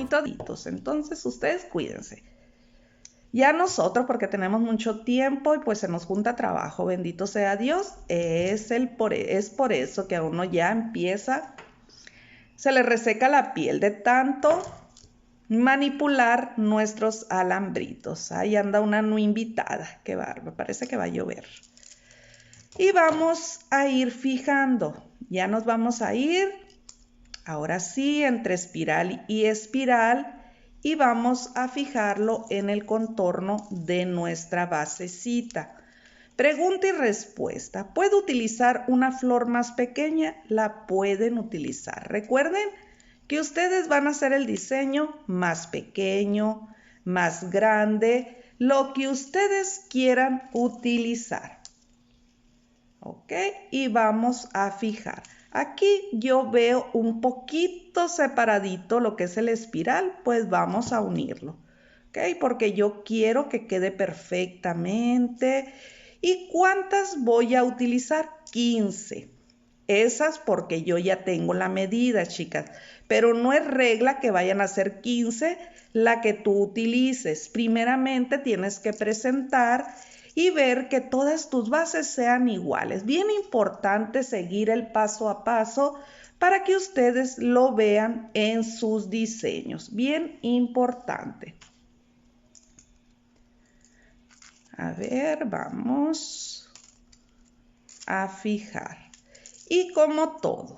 bonito. Entonces ustedes cuídense. Ya nosotros, porque tenemos mucho tiempo y pues se nos junta trabajo, bendito sea Dios, es por eso que a uno ya empieza, se le reseca la piel de tanto manipular nuestros alambritos. Ahí anda una no invitada, qué bárbaro, parece que va a llover. Y vamos a ir fijando, ya nos vamos a ir, ahora sí, entre espiral y espiral, y vamos a fijarlo en el contorno de nuestra basecita. Pregunta y respuesta. ¿Puedo utilizar una flor más pequeña? La pueden utilizar. Recuerden que ustedes van a hacer el diseño más pequeño, más grande, lo que ustedes quieran utilizar. ¿Ok? Y vamos a fijar. Aquí yo veo un poquito separadito lo que es el espiral, pues vamos a unirlo. ¿Ok? Porque yo quiero que quede perfectamente. ¿Y cuántas voy a utilizar? 15. Esas porque yo ya tengo la medida, chicas. Pero no es regla que vayan a ser 15 la que tú utilices. Primeramente tienes que presentar y ver que todas tus bases sean iguales. Bien importante seguir el paso a paso para que ustedes lo vean en sus diseños. Bien importante. A ver, vamos a fijar. Y como todo,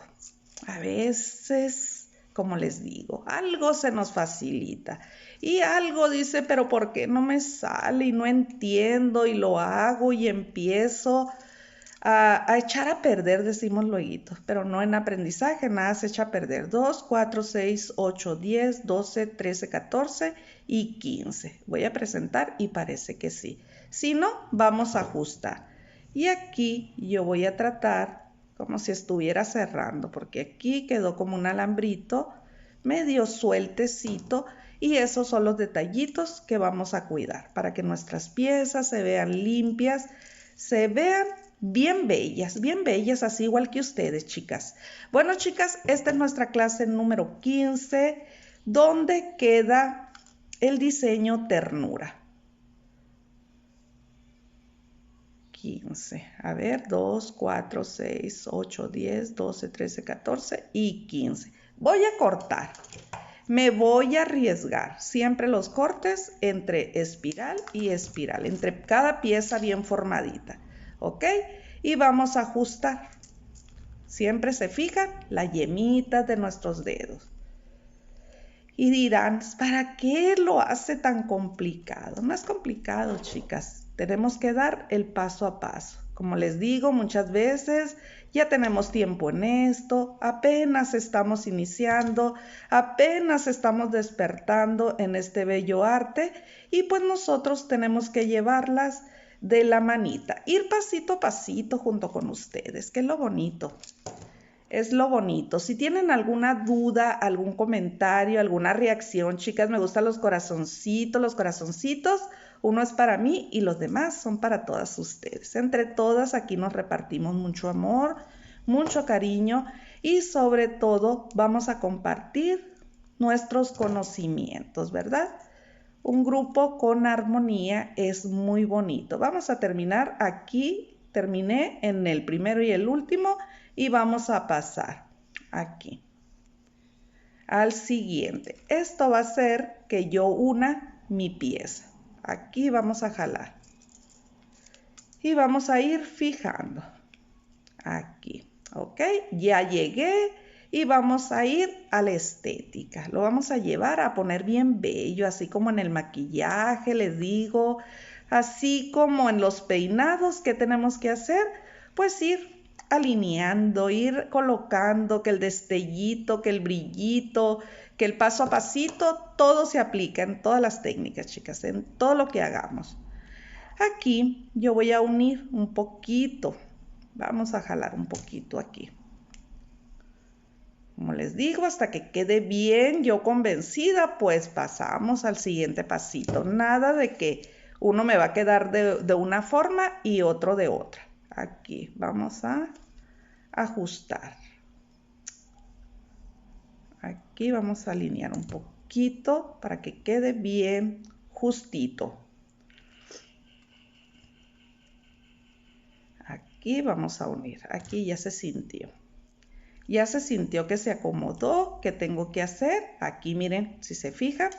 a veces, como les digo, algo se nos facilita. Y algo dice, pero ¿por qué no me sale? Y no entiendo y lo hago y empiezo a echar a perder, decimos luego, pero no en aprendizaje, nada se echa a perder. 2, 4, 6, 8, 10, 12, 13, 14 y 15. Voy a presentar y parece que sí. Si no, vamos a ajustar. Y aquí yo voy a tratar como si estuviera cerrando, porque aquí quedó como un alambrito medio sueltecito y esos son los detallitos que vamos a cuidar para que nuestras piezas se vean limpias, se vean bien bellas, así igual que ustedes, chicas. Bueno, chicas, esta es nuestra clase número 15, donde queda el diseño ternura. 15. A ver, 2, 4, 6, 8, 10, 12, 13, 14 y 15. Voy a cortar. Me voy a arriesgar. Siempre los cortes entre espiral y espiral. Entre cada pieza bien formadita. ¿Ok? Y vamos a ajustar. Siempre se fijan las yemitas de nuestros dedos. Y dirán, ¿para qué lo hace tan complicado? No es complicado, chicas. Tenemos que dar el paso a paso. Como les digo, muchas veces ya tenemos tiempo en esto, apenas estamos iniciando, apenas estamos despertando en este bello arte y pues nosotros tenemos que llevarlas de la manita, ir pasito a pasito junto con ustedes, que es lo bonito. Es lo bonito. Si tienen alguna duda, algún comentario, alguna reacción, chicas, me gustan los corazoncitos. Los corazoncitos, uno es para mí y los demás son para todas ustedes. Entre todas aquí nos repartimos mucho amor, mucho cariño y sobre todo vamos a compartir nuestros conocimientos, ¿verdad? Un grupo con armonía es muy bonito. Vamos a terminar aquí. Terminé en el primero y el último y vamos a pasar aquí al siguiente. Esto va a ser que yo una mi pieza. Aquí vamos a jalar y vamos a ir fijando aquí. ¿Ok? Ya llegué y vamos a ir a la estética. Lo vamos a llevar a poner bien bello, así como en el maquillaje, les digo, así como en los peinados que tenemos que hacer, pues ir alineando, ir colocando que el destellito, que el brillito, que el paso a pasito, todo se aplica en todas las técnicas, chicas, en todo lo que hagamos. Aquí yo voy a unir un poquito. Vamos a jalar un poquito aquí. Como les digo, hasta que quede bien yo convencida, pues pasamos al siguiente pasito. Nada de que uno me va a quedar de una forma y otro de otra. Aquí vamos a ajustar. Aquí vamos a alinear un poquito para que quede bien justito. Aquí vamos a unir, aquí ya se sintió. Ya se sintió que se acomodó. ¿Qué tengo que hacer? Aquí miren, si se fijan,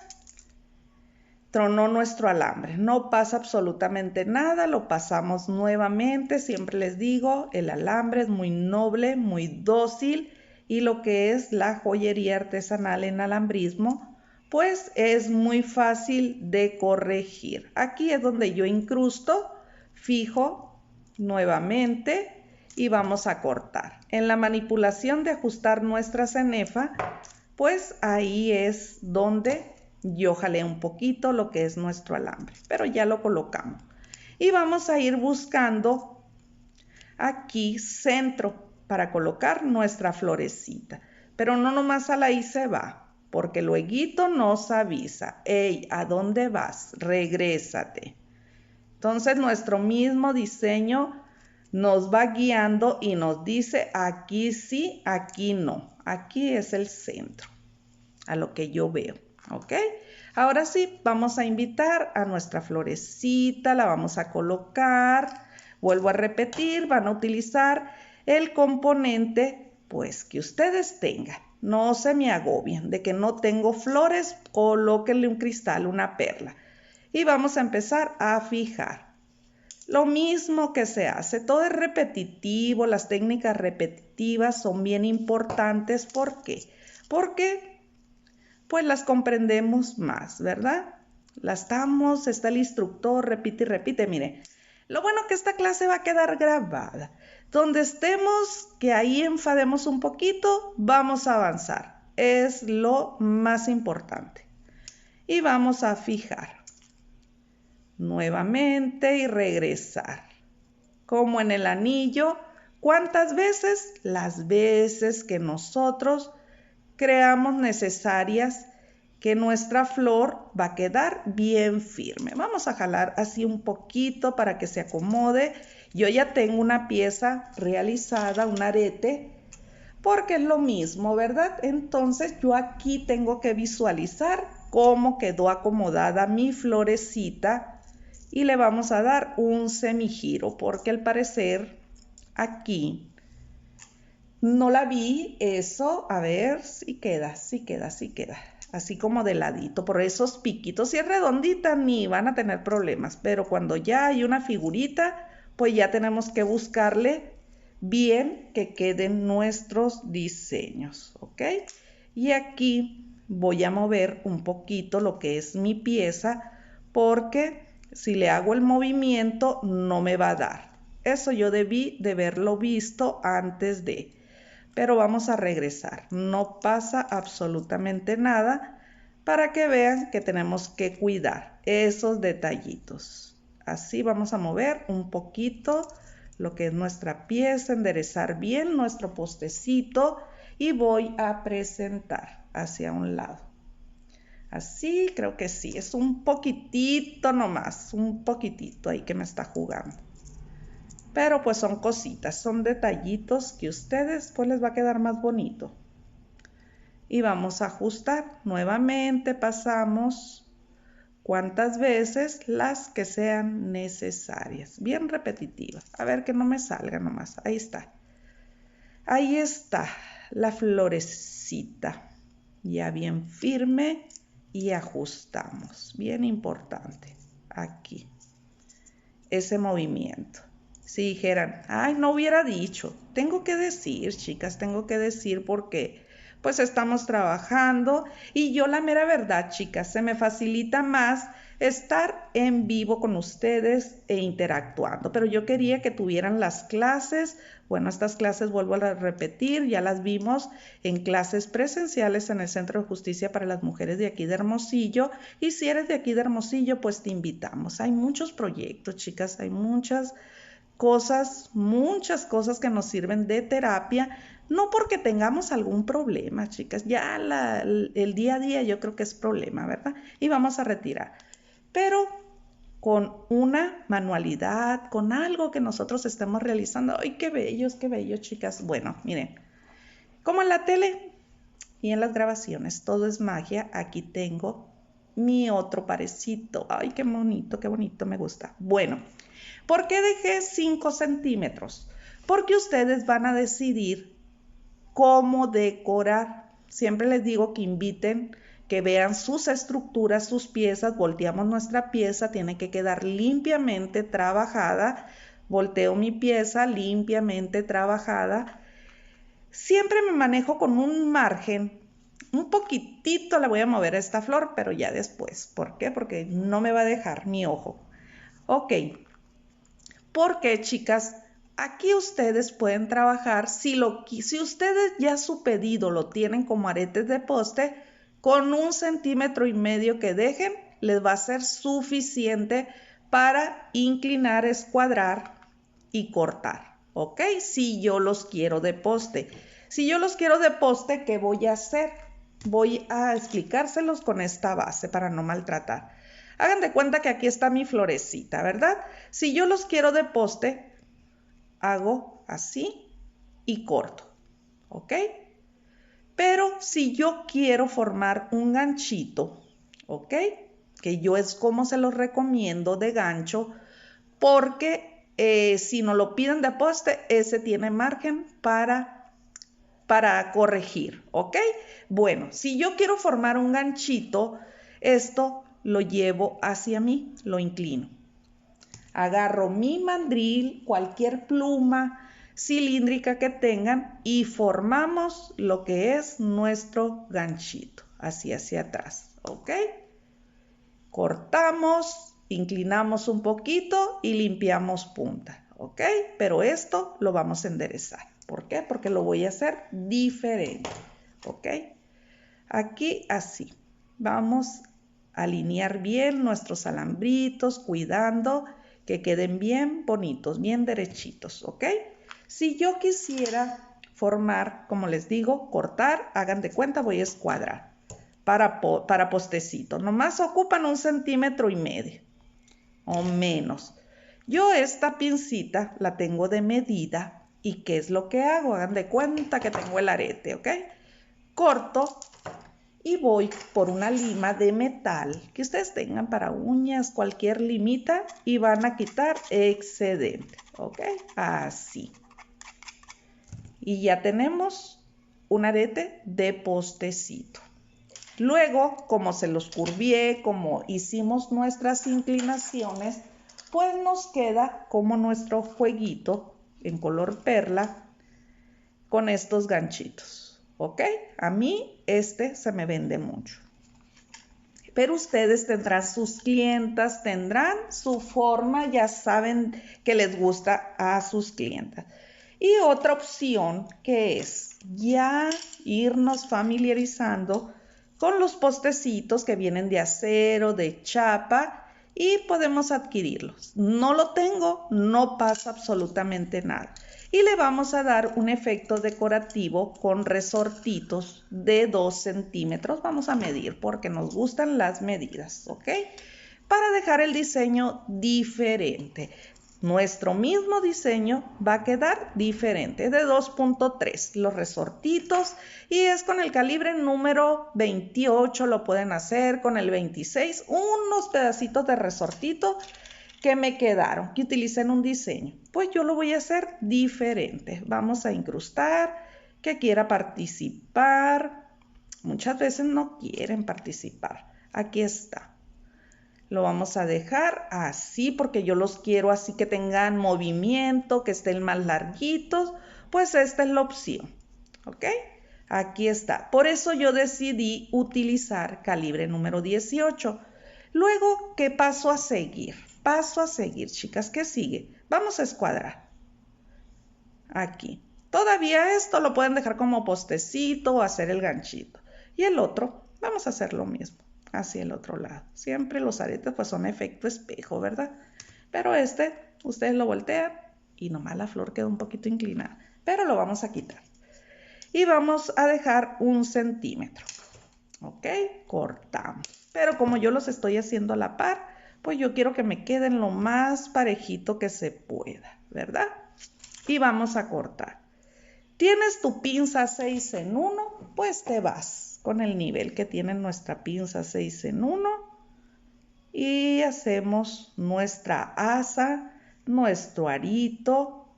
tronó nuestro alambre. No pasa absolutamente nada, lo pasamos nuevamente. Siempre les digo, el alambre es muy noble, muy dócil y lo que es la joyería artesanal en alambrismo, pues es muy fácil de corregir. Aquí es donde yo incrusto, fijo nuevamente y vamos a cortar. En la manipulación de ajustar nuestra cenefa, pues ahí es donde yo jalé un poquito lo que es nuestro alambre, pero ya lo colocamos. Y vamos a ir buscando aquí centro para colocar nuestra florecita. Pero no nomás a la I se va, porque luego nos avisa. ¡Ey! ¿A dónde vas? Regrésate. Entonces nuestro mismo diseño nos va guiando y nos dice aquí sí, aquí no. Aquí es el centro, a lo que yo veo, ¿ok? Ahora sí, vamos a invitar a nuestra florecita, la vamos a colocar. Vuelvo a repetir, van a utilizar el componente, pues, que ustedes tengan. No se me agobien de que no tengo flores, colóquenle un cristal, una perla. Y vamos a empezar a fijar. Lo mismo que se hace, todo es repetitivo, las técnicas repetitivas son bien importantes. ¿Por qué? Porque pues las comprendemos más, ¿verdad? Está el instructor, repite y repite. Mire, lo bueno que esta clase va a quedar grabada. Donde estemos, que ahí enfademos un poquito, vamos a avanzar. Es lo más importante. Y vamos a fijar nuevamente y regresar. Como en el anillo, ¿cuántas veces? Las veces que nosotros creamos necesarias, que nuestra flor va a quedar bien firme. Vamos a jalar así un poquito para que se acomode. Yo ya tengo una pieza realizada, un arete, porque es lo mismo, ¿verdad? Entonces yo aquí tengo que visualizar cómo quedó acomodada mi florecita y le vamos a dar un semigiro, porque al parecer aquí no la vi eso. A ver si queda, sí queda, sí queda. Así como de ladito, por esos piquitos. Si es redondita ni van a tener problemas, pero cuando ya hay una figurita, pues ya tenemos que buscarle bien que queden nuestros diseños, ¿ok? Y aquí voy a mover un poquito lo que es mi pieza, porque si le hago el movimiento no me va a dar. Eso yo debí de haberlo visto antes de... Pero vamos a regresar. No pasa absolutamente nada para que vean que tenemos que cuidar esos detallitos. Así vamos a mover un poquito lo que es nuestra pieza, enderezar bien nuestro postecito y voy a presentar hacia un lado. Así, creo que sí, es un poquitito nomás, un poquitito ahí que me está jugando. Pero pues son cositas, son detallitos que ustedes pues les va a quedar más bonito. Y vamos a ajustar. Nuevamente pasamos cuantas veces, las que sean necesarias. Bien repetitiva. A ver que no me salga nomás. Ahí está. Ahí está la florecita. Ya bien firme y ajustamos. Bien importante. Aquí. Ese movimiento. Si dijeran, ay, no hubiera dicho, tengo que decir, chicas, tengo que decir porque pues estamos trabajando y yo la mera verdad, chicas, se me facilita más estar en vivo con ustedes e interactuando, pero yo quería que tuvieran las clases. Bueno, estas clases vuelvo a repetir, ya las vimos en clases presenciales en el Centro de Justicia para las Mujeres de aquí de Hermosillo, y si eres de aquí de Hermosillo, pues te invitamos. Hay muchos proyectos, chicas, hay muchas muchas cosas que nos sirven de terapia, no porque tengamos algún problema, chicas, ya el día a día yo creo que es problema, ¿verdad? Y vamos a retirar, pero con una manualidad, con algo que nosotros estemos realizando. ¡Ay, qué bello, chicas! Bueno, miren, como en la tele, y en las grabaciones. Todo es magia. Aquí tengo mi otro parecito. Ay, qué bonito, me gusta. Bueno, ¿por qué dejé 5 centímetros? Porque ustedes van a decidir cómo decorar. Siempre les digo que inviten, que vean sus estructuras, sus piezas. Volteamos nuestra pieza, tiene que quedar limpiamente trabajada. Volteo mi pieza limpiamente trabajada. Siempre me manejo con un margen. Un poquitito la voy a mover a esta flor, pero ya después. ¿Por qué? Porque no me va a dejar mi ojo. Ok. Porque, chicas, aquí ustedes pueden trabajar, si ustedes ya su pedido lo tienen como aretes de poste, con 1,5 centímetros que dejen, les va a ser suficiente para inclinar, escuadrar y cortar, ¿ok? Si yo los quiero de poste. Si yo los quiero de poste, ¿qué voy a hacer? Voy a explicárselos con esta base para no maltratar. Hagan de cuenta que aquí está mi florecita, ¿verdad? Si yo los quiero de poste, hago así y corto, ¿ok? Pero si yo quiero formar un ganchito, ¿ok? Que yo es como se los recomiendo de gancho, porque si no lo piden de poste, ese tiene margen para corregir, ¿ok? Bueno, si yo quiero formar un ganchito, esto lo llevo hacia mí, lo inclino. Agarro mi mandril, cualquier pluma cilíndrica que tengan y formamos lo que es nuestro ganchito, así hacia atrás, ¿ok? Cortamos, inclinamos un poquito y limpiamos punta, ¿ok? Pero esto lo vamos a enderezar. ¿Por qué? Porque lo voy a hacer diferente, ¿ok? Aquí así. Vamos a alinear bien nuestros alambritos, cuidando que queden bien bonitos, bien derechitos, ¿ok? Si yo quisiera formar, como les digo, cortar, hagan de cuenta, voy a escuadrar para postecito. Nomás ocupan 1,5 centímetros o menos. Yo esta pincita la tengo de medida. ¿Y qué es lo que hago? Hagan de cuenta que tengo el arete, ¿ok? Corto y voy por una lima de metal que ustedes tengan para uñas, cualquier limita, y van a quitar excedente, ¿ok? Así. Y ya tenemos un arete de postecito. Luego, como se los curvié, como hicimos nuestras inclinaciones, pues nos queda como nuestro jueguito en color perla con estos ganchitos, ¿ok? A mí este se me vende mucho. Pero ustedes tendrán sus clientas, tendrán su forma, ya saben que les gusta a sus clientas. Y otra opción que es ya irnos familiarizando con los postecitos que vienen de acero, de chapa, y podemos adquirirlos. No lo tengo, no pasa absolutamente nada. Y le vamos a dar un efecto decorativo con resortitos de 2 centímetros. Vamos a medir porque nos gustan las medidas, ¿ok? Para dejar el diseño diferente. Nuestro mismo diseño va a quedar diferente, de 2.3 los resortitos, y es con el calibre número 28, lo pueden hacer con el 26, unos pedacitos de resortito que me quedaron, que utilicé en un diseño. Pues yo lo voy a hacer diferente. Vamos a incrustar, que quiera participar. Muchas veces no quieren participar. Aquí está. Lo vamos a dejar así porque yo los quiero así que tengan movimiento, que estén más larguitos. Pues esta es la opción, ¿ok? Aquí está. Por eso yo decidí utilizar calibre número 18. Luego, ¿qué paso a seguir? Paso a seguir, chicas. ¿Qué sigue? Vamos a escuadrar. Aquí. Todavía esto lo pueden dejar como postecito o hacer el ganchito. Y el otro, vamos a hacer lo mismo. Hacia el otro lado. Siempre los aretes pues son efecto espejo, ¿verdad? Pero este, ustedes lo voltean y nomás la flor queda un poquito inclinada. Pero lo vamos a quitar. Y vamos a dejar 1 centímetro. ¿Ok? Cortamos. Pero como yo los estoy haciendo a la par, pues yo quiero que me queden lo más parejito que se pueda, ¿verdad? Y vamos a cortar. ¿Tienes tu pinza 6 en 1? pues te vas con el nivel que tiene nuestra pinza 6 en 1 y hacemos nuestra asa, nuestro arito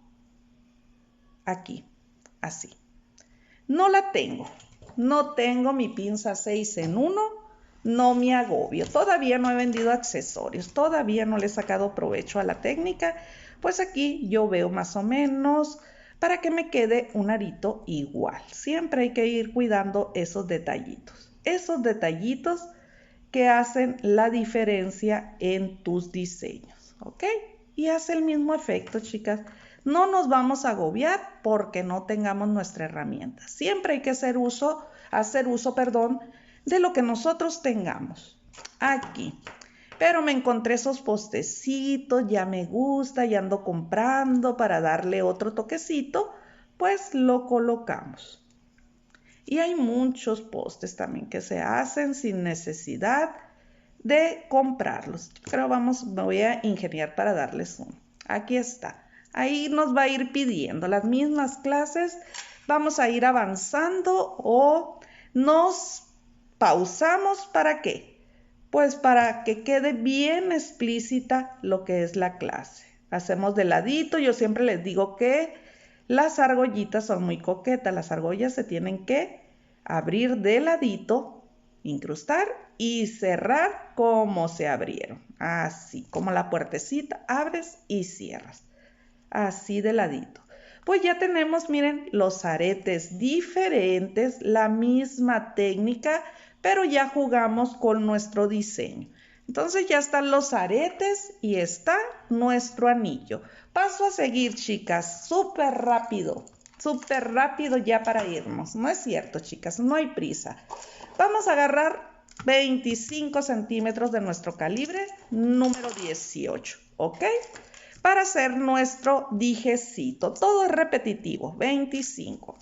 aquí, así. No tengo mi pinza 6 en 1, no me agobio. Todavía no he vendido accesorios, todavía no le he sacado provecho a la técnica, pues aquí yo veo más o menos para que me quede un arito igual. Siempre hay que ir cuidando esos detallitos que hacen la diferencia en tus diseños, ¿ok? Y hace el mismo efecto, chicas. No nos vamos a agobiar porque no tengamos nuestra herramienta. Siempre hay que hacer uso, de lo que nosotros tengamos. Aquí. Pero me encontré esos postecitos, ya me gusta, ya ando comprando para darle otro toquecito, pues lo colocamos. Y hay muchos postes también que se hacen sin necesidad de comprarlos. Pero me voy a ingeniar para darles uno. Aquí está. Ahí nos va a ir pidiendo las mismas clases. Vamos a ir avanzando o nos pausamos. ¿Para qué? Pues para que quede bien explícita lo que es la clase. Hacemos de ladito. Yo siempre les digo que las argollitas son muy coquetas. Las argollas se tienen que abrir de ladito, incrustar y cerrar como se abrieron. Así, como la puertecita, abres y cierras. Así de ladito. Pues ya tenemos, miren, los aretes diferentes, la misma técnica, pero ya jugamos con nuestro diseño. Entonces ya están los aretes y está nuestro anillo. Paso a seguir, chicas, súper rápido ya para irnos. No es cierto, chicas, no hay prisa. Vamos a agarrar 25 centímetros de nuestro calibre número 18, ¿ok? Para hacer nuestro dijecito. Todo es repetitivo, 25.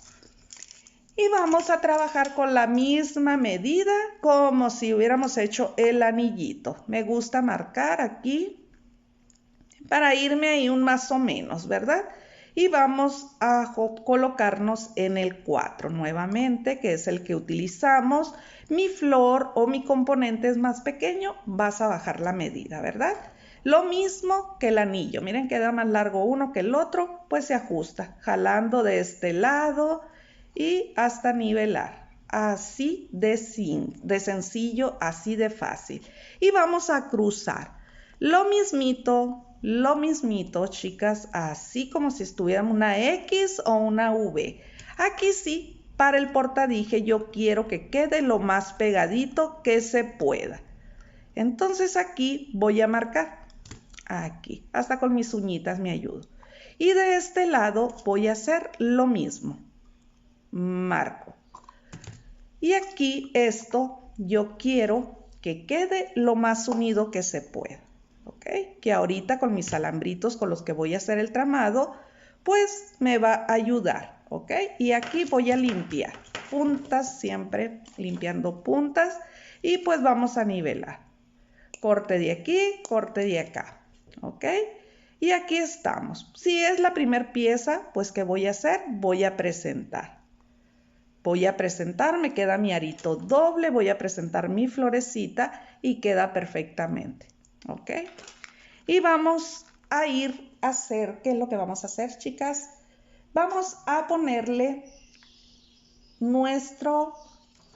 Y vamos a trabajar con la misma medida como si hubiéramos hecho el anillito. Me gusta marcar aquí para irme ahí un más o menos, ¿verdad? Y vamos a colocarnos en el 4 nuevamente, que es el que utilizamos. Mi flor o mi componente es más pequeño, vas a bajar la medida, ¿verdad? Lo mismo que el anillo. Miren, queda más largo uno que el otro, pues se ajusta, jalando de este lado y hasta nivelar. Así de sencillo, así de fácil. Y vamos a cruzar. Lo mismito, chicas, así como si estuviéramos una X o una V. Aquí sí, para el portadije yo quiero que quede lo más pegadito que se pueda. Entonces aquí voy a marcar. Aquí, hasta con mis uñitas me ayudo. Y de este lado voy a hacer lo mismo. Marco. Y aquí esto yo quiero que quede lo más unido que se pueda. ¿Ok? Que ahorita con mis alambritos con los que voy a hacer el tramado, pues me va a ayudar. ¿Ok? Y aquí voy a limpiar puntas, siempre limpiando puntas. Y pues vamos a nivelar. Corte de aquí, corte de acá. ¿Ok? Y aquí estamos. Si es la primera pieza, pues ¿qué voy a hacer? Voy a presentar. Me queda mi arito doble, voy a presentar mi florecita y queda perfectamente. ¿Ok? Y vamos a ir a hacer, ¿qué es lo que vamos a hacer, chicas? Vamos a ponerle nuestro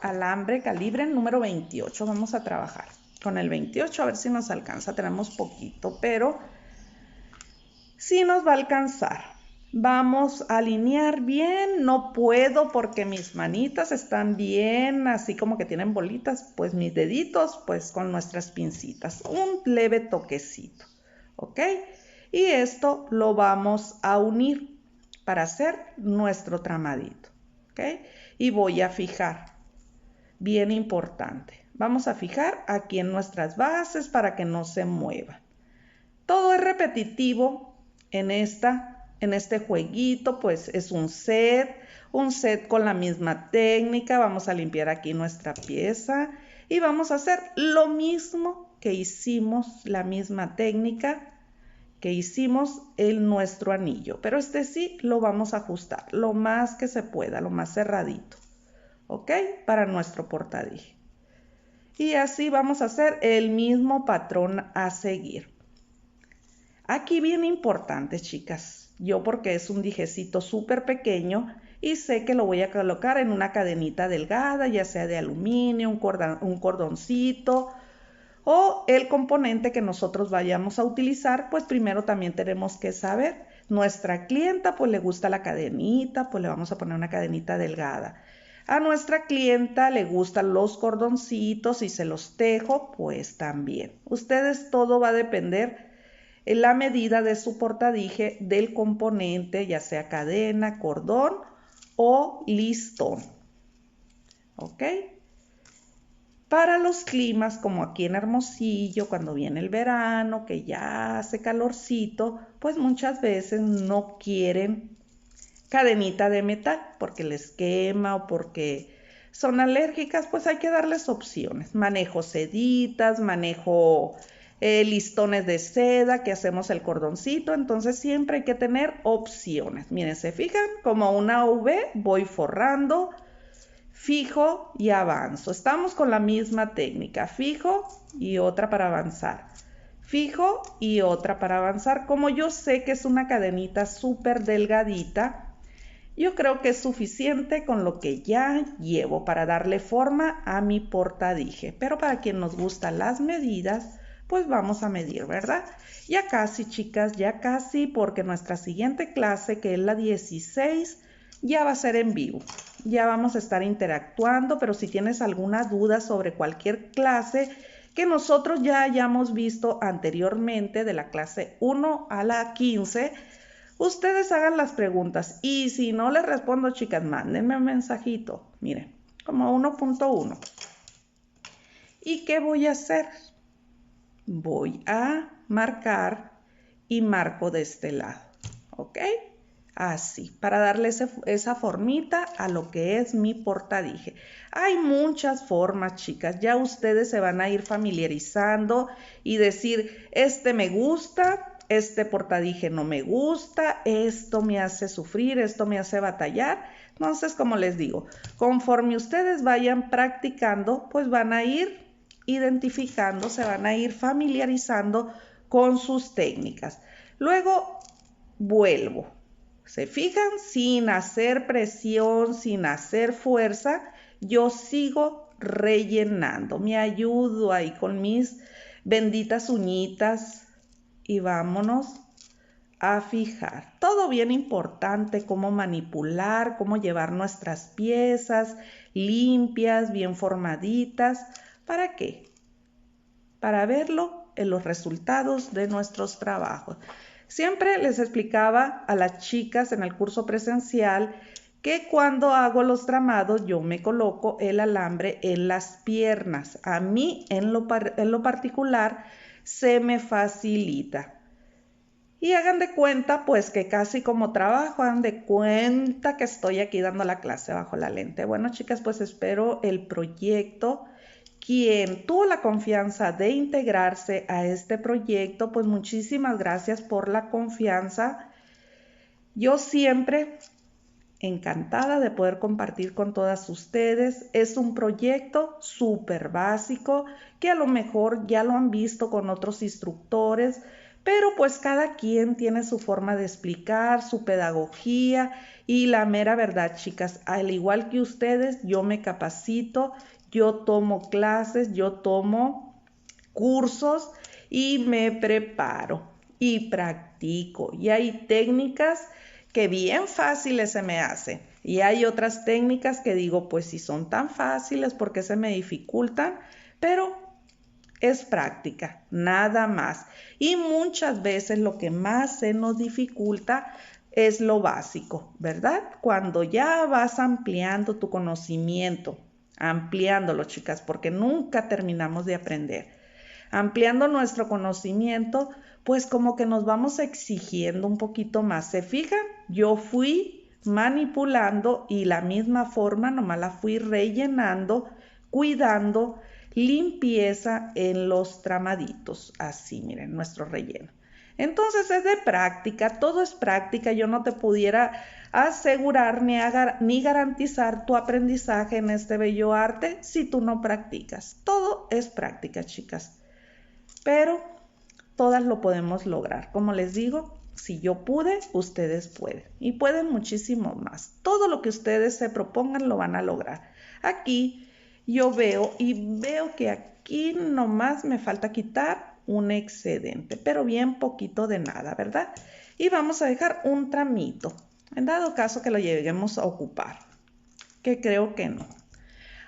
alambre calibre número 28. Vamos a trabajar con el 28 a ver si nos alcanza. Tenemos poquito, pero sí nos va a alcanzar. Vamos a alinear bien. No puedo porque mis manitas están bien, así como que tienen bolitas, pues mis deditos, pues con nuestras pincitas. Un leve toquecito, ¿ok? Y esto lo vamos a unir para hacer nuestro tramadito, ¿ok? Y voy a fijar, bien importante. Vamos a fijar aquí en nuestras bases para que no se muevan. Todo es repetitivo en este jueguito, pues es un set con la misma técnica. Vamos a limpiar aquí nuestra pieza y vamos a hacer lo mismo que hicimos, la misma técnica que hicimos en nuestro anillo, pero este sí lo vamos a ajustar lo más que se pueda, lo más cerradito, ¿ok? Para nuestro portadije. Y así vamos a hacer el mismo patrón a seguir. Aquí bien importante, chicas, yo porque es un dijecito súper pequeño y sé que lo voy a colocar en una cadenita delgada, ya sea de aluminio, un cordoncito o el componente que nosotros vayamos a utilizar, pues primero también tenemos que saber. Nuestra clienta pues le gusta la cadenita, pues le vamos a poner una cadenita delgada. A nuestra clienta le gustan los cordoncitos y se los tejo, pues también. Ustedes todo va a depender en la medida de su portadije del componente, ya sea cadena, cordón o listón. ¿Ok? Para los climas como aquí en Hermosillo, cuando viene el verano, que ya hace calorcito, pues muchas veces no quieren cadenita de metal porque les quema o porque son alérgicas, pues hay que darles opciones. Manejo seditas, manejo listones de seda que hacemos el cordoncito, entonces siempre hay que tener opciones. Miren, se fijan, como una V voy forrando, fijo y avanzo. Estamos con la misma técnica, fijo y otra para avanzar. Fijo y otra para avanzar. Como yo sé que es una cadenita súper delgadita, yo creo que es suficiente con lo que ya llevo para darle forma a mi portadije. Pero para quien nos gustan las medidas, pues vamos a medir, ¿verdad? Ya casi, chicas, ya casi, porque nuestra siguiente clase, que es la 16, ya va a ser en vivo. Ya vamos a estar interactuando, pero si tienes alguna duda sobre cualquier clase que nosotros ya hayamos visto anteriormente, de la clase 1 a la 15, ustedes hagan las preguntas y si no les respondo, chicas, mándenme un mensajito, miren, como 1.1. ¿Y qué voy a hacer? Voy a marcar y marco de este lado, ¿ok? Así, para darle esa formita a lo que es mi portadije. Hay muchas formas, chicas, ya ustedes se van a ir familiarizando y decir, este me gusta, este portadije no me gusta, esto me hace sufrir, esto me hace batallar. Entonces, como les digo, conforme ustedes vayan practicando, pues van a ir identificando, se van a ir familiarizando con sus técnicas. Luego vuelvo. ¿Se fijan? Sin hacer presión, sin hacer fuerza, yo sigo rellenando. Me ayudo ahí con mis benditas uñitas y vámonos a fijar. Todo bien importante, cómo manipular, cómo llevar nuestras piezas limpias, bien formaditas. ¿Para qué? Para verlo en los resultados de nuestros trabajos. Siempre les explicaba a las chicas en el curso presencial que cuando hago los tramados yo me coloco el alambre en las piernas. A mí en lo particular se me facilita. Y hagan de cuenta pues que casi como trabajo, hagan de cuenta que estoy aquí dando la clase bajo la lente. Bueno, chicas, pues espero el proyecto. Quien tuvo la confianza de integrarse a este proyecto, pues muchísimas gracias por la confianza. Yo siempre encantada de poder compartir con todas ustedes. Es un proyecto súper básico que a lo mejor ya lo han visto con otros instructores, pero pues cada quien tiene su forma de explicar, su pedagogía y la mera verdad, chicas, al igual que ustedes, yo me capacito, yo tomo clases, yo tomo cursos y me preparo y practico. Y hay técnicas que bien fáciles se me hacen. Y hay otras técnicas que digo, pues si son tan fáciles, ¿por qué se me dificultan? Pero es práctica, nada más. Y muchas veces lo que más se nos dificulta es lo básico, ¿verdad? Cuando ya vas ampliando tu conocimiento, ampliándolo, chicas, porque nunca terminamos de aprender. Ampliando nuestro conocimiento, pues como que nos vamos exigiendo un poquito más. ¿Se fijan? Yo fui manipulando y la misma forma nomás la fui rellenando, cuidando limpieza en los tramaditos. Así, miren, nuestro relleno. Entonces es de práctica, todo es práctica. Yo no te pudiera asegurar ni garantizar tu aprendizaje en este bello arte si tú no practicas. Todo es práctica, chicas. Pero todas lo podemos lograr. Como les digo, si yo pude, ustedes pueden. Y pueden muchísimo más. Todo lo que ustedes se propongan lo van a lograr. Aquí yo veo que aquí nomás me falta quitar un excedente, pero bien poquito de nada, ¿verdad? Y vamos a dejar un tramito, en dado caso que lo lleguemos a ocupar, que creo que no.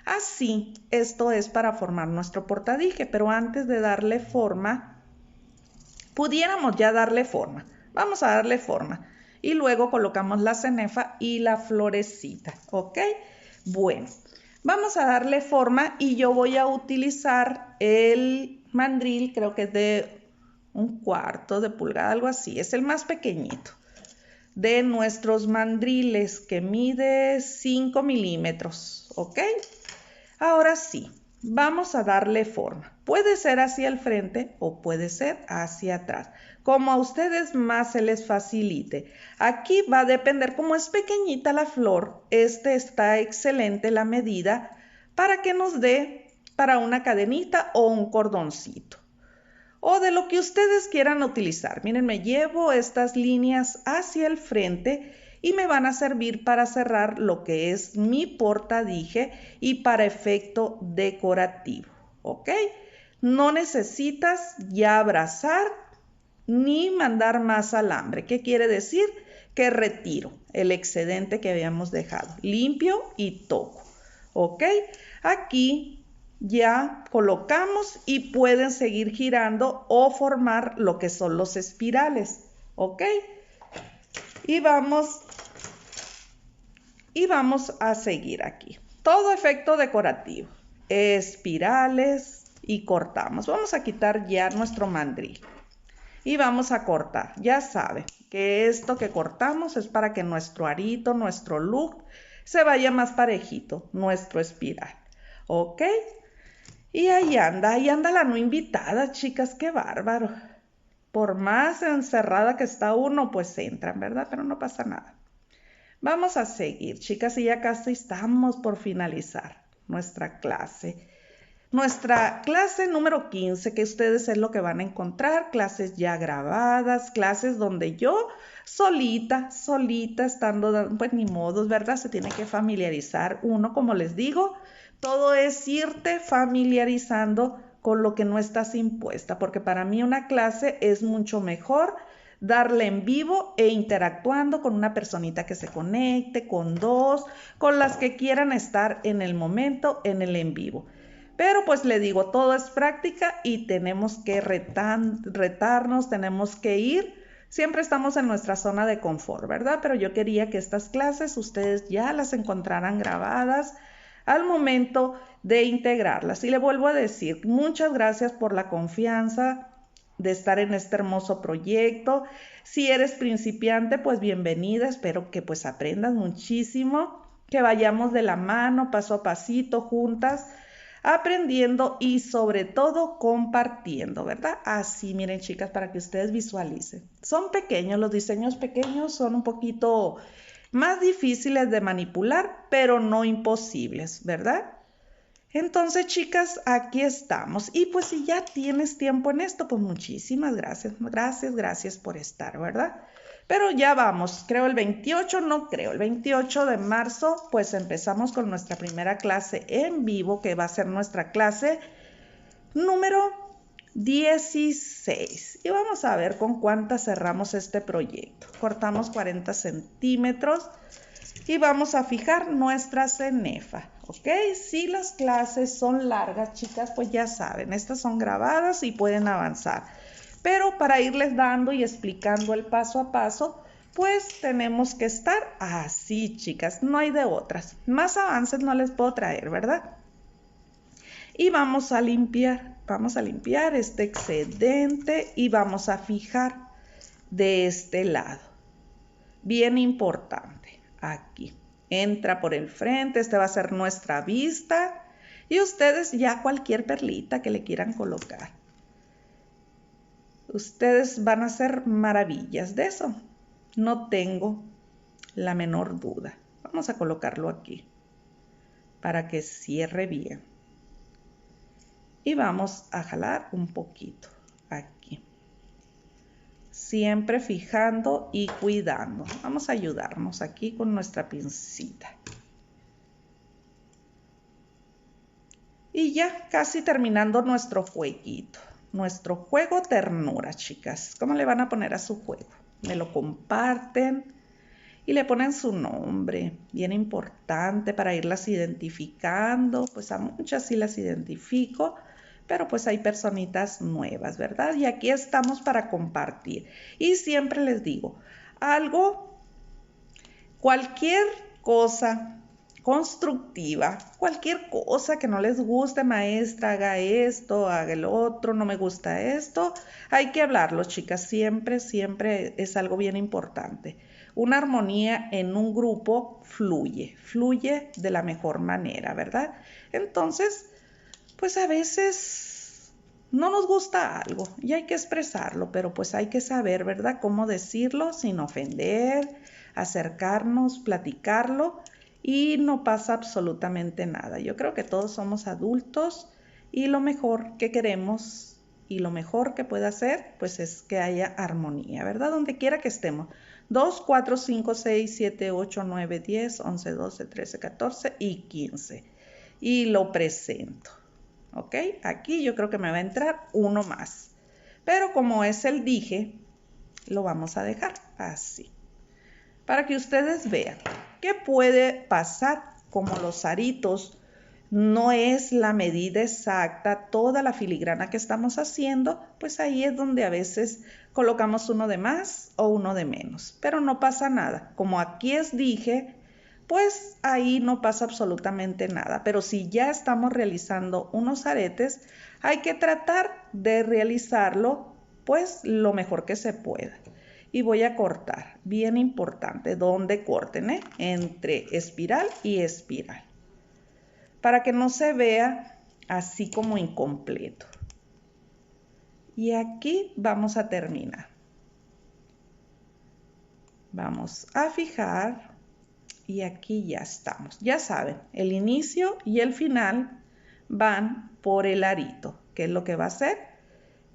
Así, esto es para formar nuestro portadije, pero antes de darle forma, pudiéramos ya darle forma. Vamos a darle forma y luego colocamos la cenefa y la florecita, ¿ok? Bueno, vamos a darle forma y yo voy a utilizar el mandril, creo que es de 1/4 de pulgada, algo así, es el más pequeñito de nuestros mandriles, que mide 5 milímetros, ¿ok? Ahora sí, vamos a darle forma. Puede ser hacia el frente o puede ser hacia atrás, como a ustedes más se les facilite. Aquí va a depender, como es pequeñita la flor, está excelente la medida para que nos dé para una cadenita o un cordoncito, o de lo que ustedes quieran utilizar. Miren, me llevo estas líneas hacia el frente y me van a servir para cerrar lo que es mi portadije y para efecto decorativo, ¿ok? No necesitas ya abrazar ni mandar más alambre. ¿Qué quiere decir? Que retiro el excedente que habíamos dejado, limpio y toco, ¿ok? Aquí ya colocamos y pueden seguir girando o formar lo que son los espirales, ¿ok? Y vamos a seguir aquí. Todo efecto decorativo, espirales y cortamos. Vamos a quitar ya nuestro mandril y vamos a cortar. Ya saben que esto que cortamos es para que nuestro arito, nuestro look se vaya más parejito, nuestro espiral, ¿ok? Y ahí anda la no invitada, chicas, qué bárbaro. Por más encerrada que está uno, pues entran, ¿verdad? Pero no pasa nada. Vamos a seguir, chicas, y ya casi estamos por finalizar nuestra clase. Nuestra clase número 15, que ustedes es lo que van a encontrar, clases ya grabadas, clases donde yo solita, estando, pues ni modos, ¿verdad? Se tiene que familiarizar uno, como les digo, todo es irte familiarizando con lo que no estás impuesta, porque para mí una clase es mucho mejor darle en vivo e interactuando con una personita que se conecte, con dos, con las que quieran estar en el momento, en el en vivo. Pero pues le digo, todo es práctica y tenemos que retarnos, tenemos que ir. Siempre estamos en nuestra zona de confort, ¿verdad? Pero yo quería que estas clases ustedes ya las encontraran grabadas al momento de integrarlas. Y le vuelvo a decir, muchas gracias por la confianza de estar en este hermoso proyecto. Si eres principiante, pues bienvenida. Espero que pues aprendas muchísimo, que vayamos de la mano, paso a pasito, juntas, aprendiendo y sobre todo compartiendo, ¿verdad? Así, miren, chicas, para que ustedes visualicen. Son pequeños, los diseños pequeños son un poquito más difíciles de manipular, pero no imposibles, ¿verdad? Entonces, chicas, aquí estamos. Y pues si ya tienes tiempo en esto, pues muchísimas gracias. Gracias por estar, ¿verdad? Pero ya vamos, creo el 28 de marzo, pues empezamos con nuestra primera clase en vivo, que va a ser nuestra clase número 16. Y vamos a ver con cuántas cerramos este proyecto. Cortamos 40 centímetros y vamos a fijar nuestra cenefa, ¿ok? Si las clases son largas, chicas, pues ya saben, estas son grabadas y pueden avanzar. Pero para irles dando y explicando el paso a paso, pues tenemos que estar así, chicas, no hay de otras. Más avances no les puedo traer, ¿verdad? Y vamos a limpiar este excedente y vamos a fijar de este lado. Bien importante, aquí. Entra por el frente, va a ser nuestra vista y ustedes ya cualquier perlita que le quieran colocar. Ustedes van a hacer maravillas de eso. No tengo la menor duda. Vamos a colocarlo aquí para que cierre bien. Y vamos a jalar un poquito aquí. Siempre fijando y cuidando. Vamos a ayudarnos aquí con nuestra pincita. Y ya casi terminando nuestro jueguito. Nuestro juego ternura, chicas. ¿Cómo le van a poner a su juego? Me lo comparten y le ponen su nombre. Bien importante para irlas identificando. Pues a muchas sí las identifico, pero pues hay personitas nuevas, ¿verdad? Y aquí estamos para compartir. Y siempre les digo, cualquier cosa constructiva, cualquier cosa que no les guste, maestra, haga esto, haga el otro, no me gusta esto, hay que hablarlo, chicas, siempre, siempre es algo bien importante. Una armonía en un grupo fluye de la mejor manera, ¿verdad? Entonces, pues a veces no nos gusta algo y hay que expresarlo, pero pues hay que saber, ¿verdad?, cómo decirlo sin ofender, acercarnos, platicarlo. Y no pasa absolutamente nada. Yo creo que todos somos adultos y lo mejor que queremos y lo mejor que puede hacer, pues es que haya armonía, ¿verdad? Donde quiera que estemos. 2, 4, 5, 6, 7, 8, 9, 10, 11, 12, 13, 14 y 15. Y lo presento, ¿ok? Aquí yo creo que me va a entrar uno más. Pero como es el dije, lo vamos a dejar así. Para que ustedes vean qué puede pasar. Como los aritos no es la medida exacta, toda la filigrana que estamos haciendo, pues ahí es donde a veces colocamos uno de más o uno de menos, pero no pasa nada. Como aquí es dije, pues ahí no pasa absolutamente nada, pero si ya estamos realizando unos aretes, hay que tratar de realizarlo pues lo mejor que se pueda. Y voy a cortar, bien importante, donde corten, entre espiral y espiral, para que no se vea así como incompleto. Y aquí vamos a terminar. Vamos a fijar y aquí ya estamos. Ya saben, el inicio y el final van por el arito, que es lo que va a hacer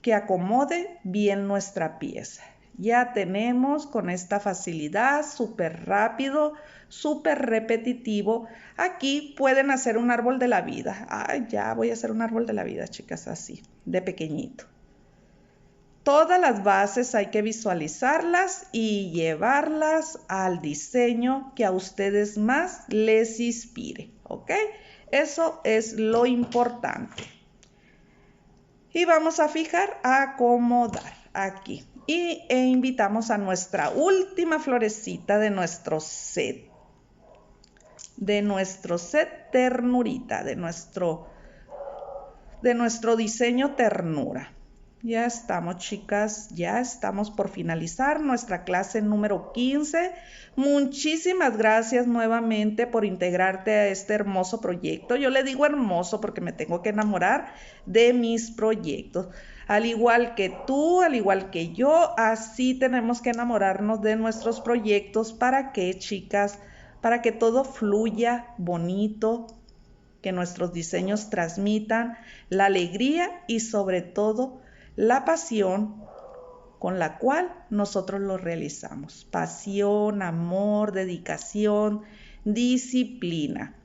que acomode bien nuestra pieza. Ya tenemos con esta facilidad, súper rápido, súper repetitivo. Aquí pueden hacer un árbol de la vida. Ay, ya voy a hacer un árbol de la vida, chicas, así, de pequeñito. Todas las bases hay que visualizarlas y llevarlas al diseño que a ustedes más les inspire, ¿ok? Eso es lo importante. Y vamos a fijar, acomodar aquí. E invitamos a nuestra última florecita de nuestro set. De nuestro set ternurita, de nuestro diseño ternura. Ya estamos, chicas, ya estamos por finalizar nuestra clase número 15. Muchísimas gracias nuevamente por integrarte a este hermoso proyecto. Yo le digo hermoso porque me tengo que enamorar de mis proyectos. Al igual que tú, al igual que yo, así tenemos que enamorarnos de nuestros proyectos. ¿Para qué, chicas? Para que todo fluya bonito, que nuestros diseños transmitan la alegría y sobre todo la pasión con la cual nosotros lo realizamos. Pasión, amor, dedicación, disciplina.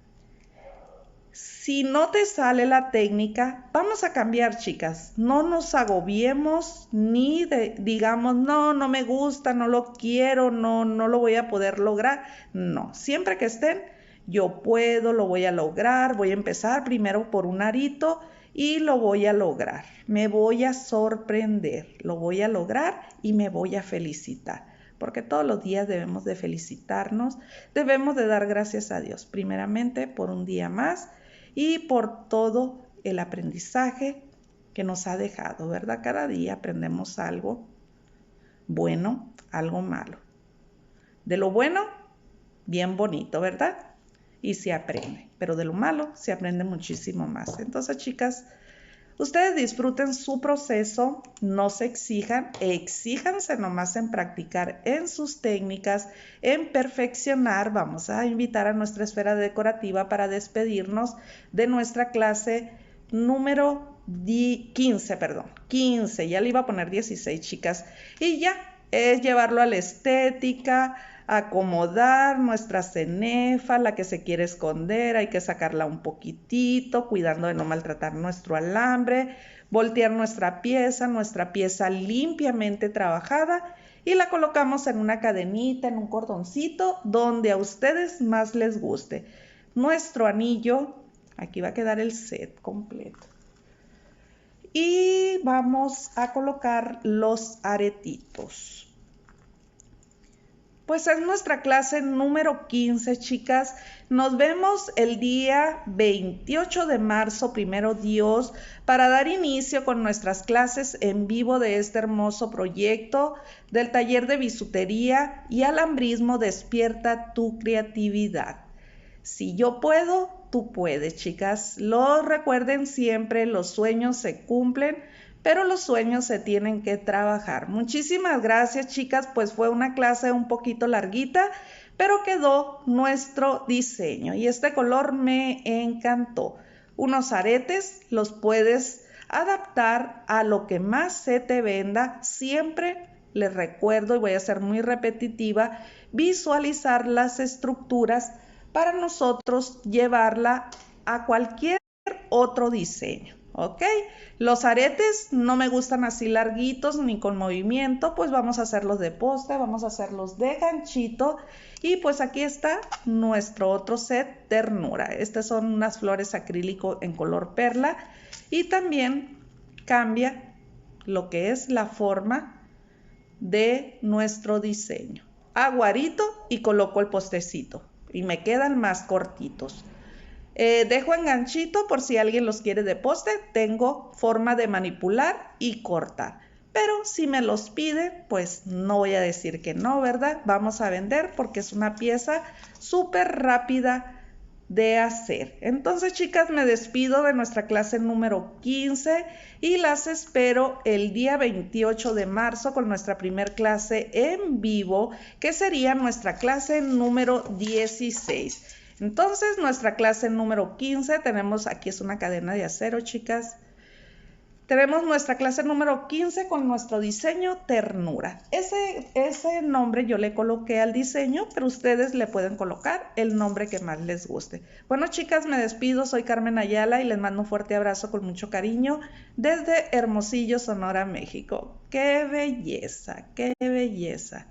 Si no te sale la técnica, vamos a cambiar, chicas. No nos agobiemos ni digamos, no me gusta, no lo quiero, no lo voy a poder lograr. No, siempre que estén, yo puedo, lo voy a lograr. Voy a empezar primero por un arito y lo voy a lograr. Me voy a sorprender, lo voy a lograr y me voy a felicitar. Porque todos los días debemos de felicitarnos, debemos de dar gracias a Dios, primeramente por un día más y por todo el aprendizaje que nos ha dejado, ¿verdad? Cada día aprendemos algo bueno, algo malo. De lo bueno, bien bonito, ¿verdad? Y se aprende, pero de lo malo se aprende muchísimo más. Entonces, chicas, Ustedes disfruten su proceso, no se exijan, exíjanse nomás en practicar en sus técnicas, en perfeccionar. Vamos a invitar a nuestra esfera decorativa para despedirnos de nuestra clase número 15, ya le iba a poner 16, chicas, y ya es llevarlo a la estética, acomodar nuestra cenefa, la que se quiere esconder, hay que sacarla un poquitito, cuidando de no maltratar nuestro alambre, voltear nuestra pieza limpiamente trabajada y la colocamos en una cadenita, en un cordoncito, donde a ustedes más les guste. Nuestro anillo, aquí va a quedar el set completo. Y vamos a colocar los aretitos. Pues es nuestra clase número 15, chicas. Nos vemos el día 28 de marzo, primero Dios, para dar inicio con nuestras clases en vivo de este hermoso proyecto del taller de bisutería y alambrismo Despierta tu creatividad. Si yo puedo, tú puedes, chicas. Lo recuerden siempre, los sueños se cumplen, pero los sueños se tienen que trabajar. Muchísimas gracias, chicas, pues fue una clase un poquito larguita, pero quedó nuestro diseño y este color me encantó. Unos aretes los puedes adaptar a lo que más se te venda. Siempre les recuerdo, y voy a ser muy repetitiva, visualizar las estructuras para nosotros llevarla a cualquier otro diseño. ¿Ok? Los aretes no me gustan así larguitos ni con movimiento, pues vamos a hacerlos de poste, vamos a hacerlos de ganchito y pues aquí está nuestro otro set ternura. Estas son unas flores acrílico en color perla y también cambia lo que es la forma de nuestro diseño. Aguarito y coloco el postecito y me quedan más cortitos. Dejo en ganchito por si alguien los quiere de poste. Tengo forma de manipular y cortar. Pero si me los pide, pues no voy a decir que no, ¿verdad? Vamos a vender porque es una pieza súper rápida de hacer. Entonces, chicas, me despido de nuestra clase número 15 y las espero el día 28 de marzo con nuestra primer clase en vivo, que sería nuestra clase número 16. Entonces, nuestra clase número 15, tenemos, aquí es una cadena de acero, chicas. Tenemos nuestra clase número 15 con nuestro diseño ternura. Ese nombre yo le coloqué al diseño, pero ustedes le pueden colocar el nombre que más les guste. Bueno, chicas, me despido. Soy Carmen Ayala y les mando un fuerte abrazo con mucho cariño desde Hermosillo, Sonora, México. ¡Qué belleza! ¡Qué belleza!